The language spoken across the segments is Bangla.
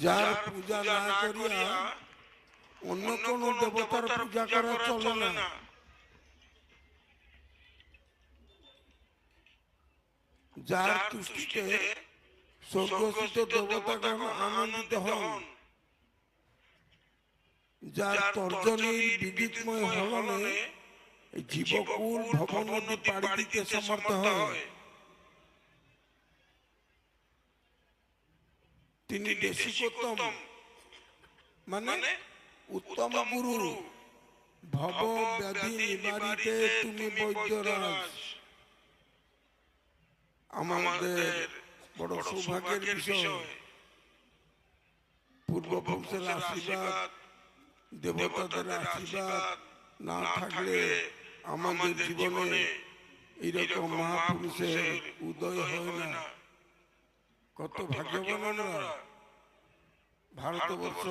যার পূজা না করিয়া অন্য কোন দেবতার পূজা করা চলে না। যার তুষ্টিতে স্বর্গস্থিত দেবতাগণ আনন্দিত হন, যার তর্জনীর বিদিতময় হলনে জীবকুল ভবন নদী পাড়ি দিতে সমর্থ হয়, তিনি দেশিকোত্তম মানে উত্তম গুরু। ভব ব্যাধি নিবারিতে তুমি বৈদ্যরাজ। আমাদের বড় সৌভাগ্যের বিষয়, পূর্বপুরুষের আশীর্বাদ, দেবতাদের আশীর্বাদ না থাকলে আমাদের জীবনে এরকম মহাপুরুষের উদয় হয় না। কত ভাগ্যবান আমরা। ভারতবর্ষ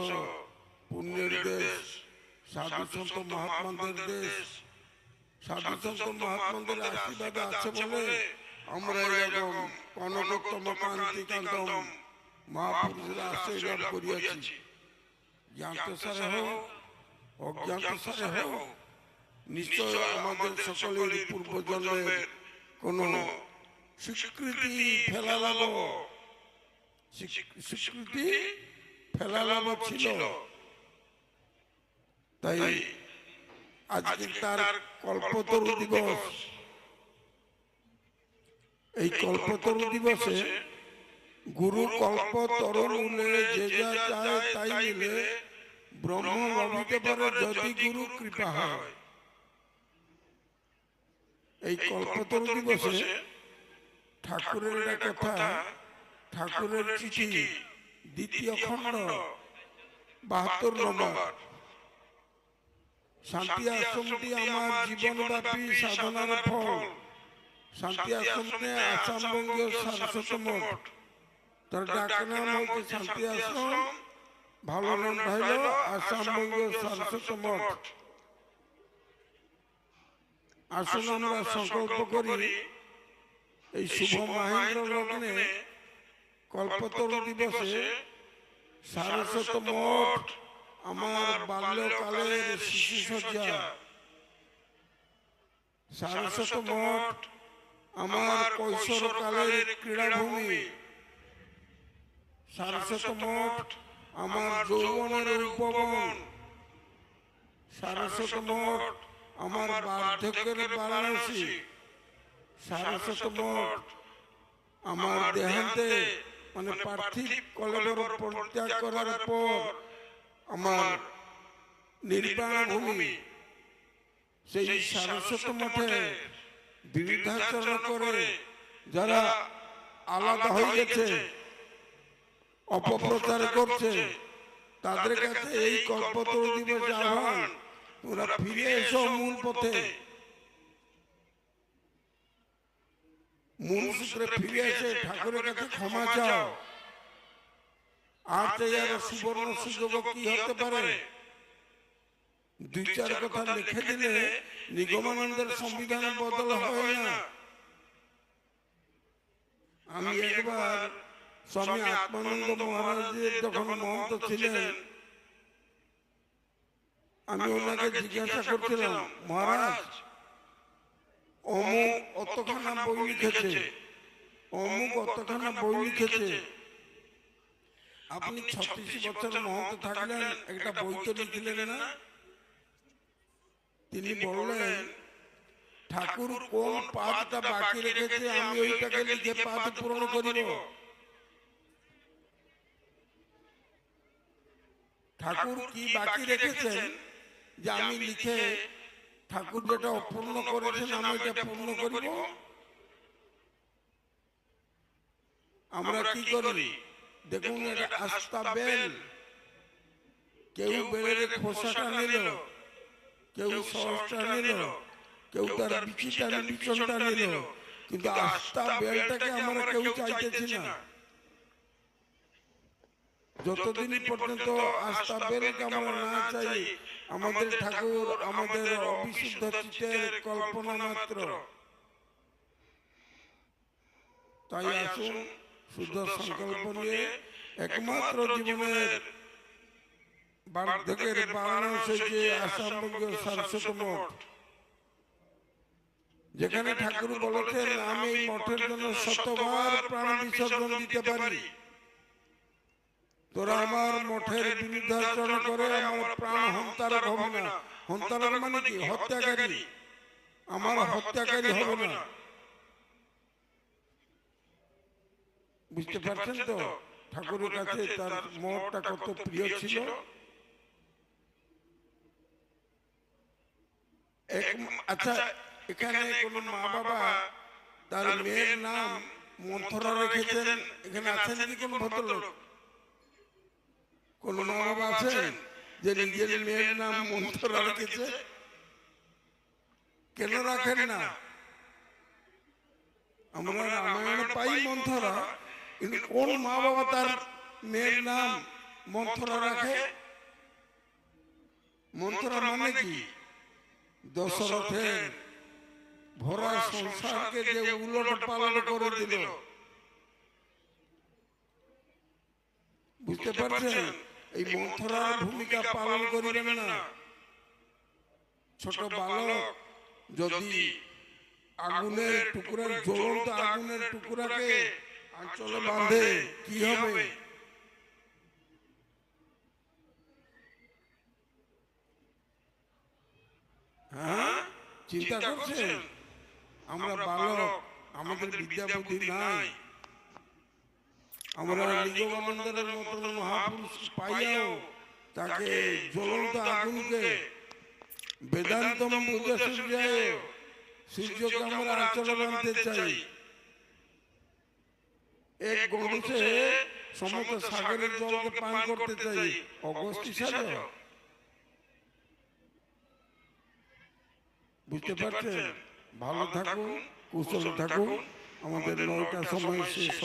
পুণ্যের দেশ, সাধু সন্ত মহাত্মাদের দেশ। সাধু সন্ত মহাত্মাদের আশীর্বাদ আছে বলে আমরা এরকম কনকোত্তম কান্তিকান্তম মহাপুরুষের আশ্রয় লাভ করিয়াছি। জ্ঞাত সারে হোক অজ্ঞাত সারে হোক, নিশ্চয় আমাদের সকলের পূর্বজন্মের কোন স্বীকৃতি ফেলালাম ছিল। তাই আজকে তার কল্পতরু দিবস। এই কল্পতরু দিবসে গুরু কল্প তরুণে যে যা চায় তাই মিলে ব্রহ্ম ভাবিতে পারে যদি গুরু কৃপা হয়। এই কল্পতরু দিবসে ঠাকুরের একটা কথা, ঠাকুরের চিঠি দ্বিতীয় খণ্ড ৭২ নম্বর। শান্তি আশ্রমটি আমার জীবনব্যাপী সাধনার ফল। শান্তি আশ্রমে আসামবঙ্গীয় সারস্বত মঠ, তার ডাক নাম হচ্ছে শান্তি আশ্রম, ভালো নাম হইল আসামবঙ্গীয় সারস্বত মঠ। আসুন আমরা সংকল্প করি এই শুভ মহেন্দ্র লগ্নে কল্পতরু দিবসে সারস্বত মঠ আমার বাল্যকালের শিশুসজ্জা, সারস্বত মঠ আমার কৈশোরকালের ক্রীড়াভূমি, সারস্বত মঠ আমার যৌবনের উপবন, সারস্বত মঠ আমার বার্ধক্যের বারাণসী, সারস্বত মঠ আমার দেহান্তে মানে পার্থিব কলেবর পরিত্যাগ করার পর আমার নির্বাণ ভূমি। সেই সারস্বত মঠে বিরুদ্ধাচরণ করে যারা আলাদা হয়ে গেছে, অপপ্রচার করছে, তাদের কাছে এই কল্পতরু দিবস আহ্বান, তোমরা ফিরে এসো মূল পথে। মূল সূত্রে ফিরে এসে ঠাকুরের কাছে ক্ষমা চাও। আর চাই আর সুবর্ণ সুযোগ কি হতে পারে? দুই চার কথা লিখে দিলে নিগমানন্দের সংবিধান বদল হয় না। আমি একবার স্বামী আত্মানন্দ মহারাজের যখন মহন্ত ছিলেন, আমি ওনাকে জিজ্ঞাসা করছিলাম, মহারাজ অমুক অতখানা বই লিখেছে, অমুক অতখানা বই লিখেছে, আপনি ৩৬ বছর মহন্ত থাকলেন, একটা বই তো লিখলেন না। তিনি বললেন, ঠাকুর কোন পাঠটা বাকি রেখেছে আমি ওইটাকে লিখে পাঠ পূরণ করিব। ঠাকুর কি বাকি রেখেছেন যে আমি লিখে ঠাকুর যেটা অপূর্ণ করেছেন আমি এটা পূর্ণ করিব? আমরা কি করি দেখুন, এটা আস্থা বেল, কেউ বেলের খোসাটা নিল, কেউ সহজটা নিল, কেউ তার বিচিটা বিচনটা নিল, কিন্তু আস্থা বেলটাকে আমরা কেউ চাইতেছি না। যতদিন পর্যন্ত আস্থা বেলকে আমরা না চাই, আমাদের ঠাকুর আমাদের অবিশুদ্ধ চিত্তের কল্পনা মাত্র। তাই আসুন শুদ্ধ সংকল্প নিয়ে একমাত্র জীবনের বার্ধক্যের বারাণসী যে আসামবঙ্গীয় সারস্বত মঠ, যেখানে ঠাকুর বলেছেন আমি এই মঠের জন্য শতবার প্রাণ বিসর্জন দিতে পারি, তোরা আমার মঠের বিরুদ্ধাচরণ করে আমার প্রাণ হন্তারক হবে না। হন্তারক মানে কি? হত্যাকারী। আমার হত্যাকারী হবে না। বুঝতে পারছেন তো ঠাকুরের কাছে তার মঠটা কত প্রিয় ছিল। আচ্ছা, এখানে কোন মা বাবা তার মেয়ের নাম মন্থরা রেখেছেন? এখানে আছেন কি কোন ভদ্রলোক? কোন মা বাবা আছেন যে নিজের মেয়ের নাম মন্থরা রেখেছে? কেন রাখেন না? আমরা রামায়ণে পাই মন্থরা, কিন্তু কোন মা বাবা তার মেয়ের নাম মন্থরা রাখে? মন্থরা মানে কি? দশরথের ভরা সংসারকে যে উলট পালট করে দিল। বুঝতে পারছেন? এই মন্থরার ভূমিকা পালন করিবেন না। ছোট বালক যদি আগুনের টুকরার জ্বলন্ত আগুনের টুকরাকে আঁচলে বাঁধে কি হবে? হ্যাঁ, চিন্তা করছেন? আমরা বালক, আমাদের বিদ্যা বুদ্ধি নাই। আমরা নিগমানন্দের মতন মহাপুরুষ পাইয়াও তাকে জ্বলন্ত আগুনকে বেদান্তম বুঝে সূর্যায় সূর্যকে আমরা আঁচলে বাঁধতে চাই। এক গণ্ডুসে সমস্ত সাগরের জলকে পান করতে চাই। অগস্তি সাজ। বুঝতে পারছেন? ভালো থাকুন, কুশল থাকুন। আমাদের 9টার সময় শেষ।